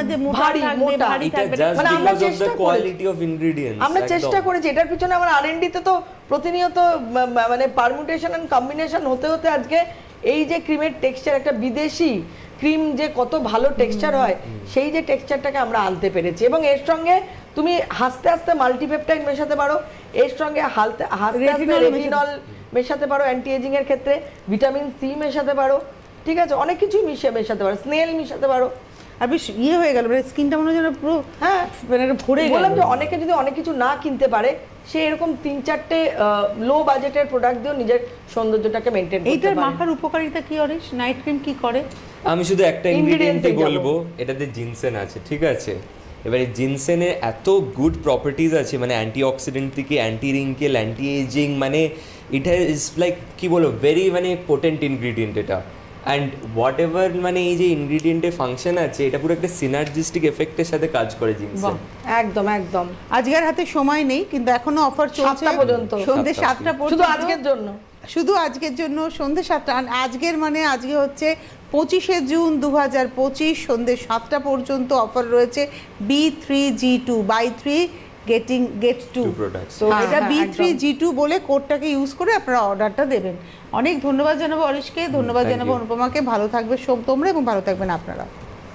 না যে মোটা থাকবে, ভারী থাকবে, মানে আমরা চেষ্টা কোয়ালিটি অফ ইনগ্রেডিয়েন্টস আমরা চেষ্টা করেছি। এটার পিছনে আমার R&D তে তো প্রতিনিয়ত মানে পারমুটেশন এন্ড কম্বিনেশন হতে হতে আজকে এই যে ক্রিমের টেক্সচার, একটা বিদেশি ক্রিম যে কত ভালো টেক্সচার হয়, সেই যে টেক্সচারটাকে আমরা আনতে পেরেছি। এবং এর সঙ্গে তুমি হাসতে হাসতে মাল্টিপেপটাইড মেশাতে পারো, এর সঙ্গে হাসতে হাসতে রেটিনল মেশাতে পারো অ্যান্টি এজিং এর ক্ষেত্রে, ভিটামিন সি মেশাতে পারো, ঠিক আছে, অনেক কিছুই মেশাতে পারো, স্নেল মেশাতে পারো। আর বেশ হয়ে গেল, মানে স্কিনটা মনে হয় পুরো হ্যাঁ মানে ভরে গেল। বললাম যে অনেকে যদি অনেক কিছু না কিনতে পারে, সে এরকম 3-4টে লো বাজেটের প্রোডাক্ট দিয়েও নিজের সৌন্দর্যটাকে মেনটেন করতে এইটার পারে। মাখার উপকারিতা কি অরিশ? নাইট ক্রিম কি করে? আমি শুধু একটা ইনগ্রেডিয়েন্টই Ingredients বলবো, এটাতে জিনসেন আছে, ঠিক আছে? এবারে জিনসেনের এত গুড প্রপার্টিজ আছে, মানে অ্যান্টিঅক্সিডেন্ট থেকে অ্যান্টি রিঙ্কেল, অ্যান্টি এজিং, মানে এটা ইজ লাইক কি বলবো, ভেরি মানে পোটেন্ট ইনগ্রেডিয়েন্ট এটা। অ্যান্ড হোয়াট এভার মানে এই যে ইনগ্রেডিয়েন্টের ফাংশন আছে, এটা পুরো একটা সিনার্জিস্টিক এফেক্টের সাথে কাজ করে জিনসেন। একদম একদম। আজকের হাতে সময় নেই, কিন্তু এখনো অফার চলছে 7টা পর্যন্ত, সন্ধ্যে 7টা 7টা পর্যন্ত, শুধু আজকের জন্য, শুধু আজকের জন্য সন্ধ্যে 7টা। আজকের মানে আজকে হচ্ছে 25শে জুন 2025, সন্ধ্যে 7টা পর্যন্ত অফার রয়েছে B3G2, বাই 3 গেট 2 প্রোডাক্টস। তো এটা হ্যাঁ, B3G2 বলে কোডটাকে ইউজ করে আপনারা অর্ডারটা দেবেন। অনেক ধন্যবাদ জানাবো অরিশকে, ধন্যবাদ Thank জানাবো you. অনুপমাকে। ভালো থাকবে তোমরা এবং ভালো থাকবেন আপনারা।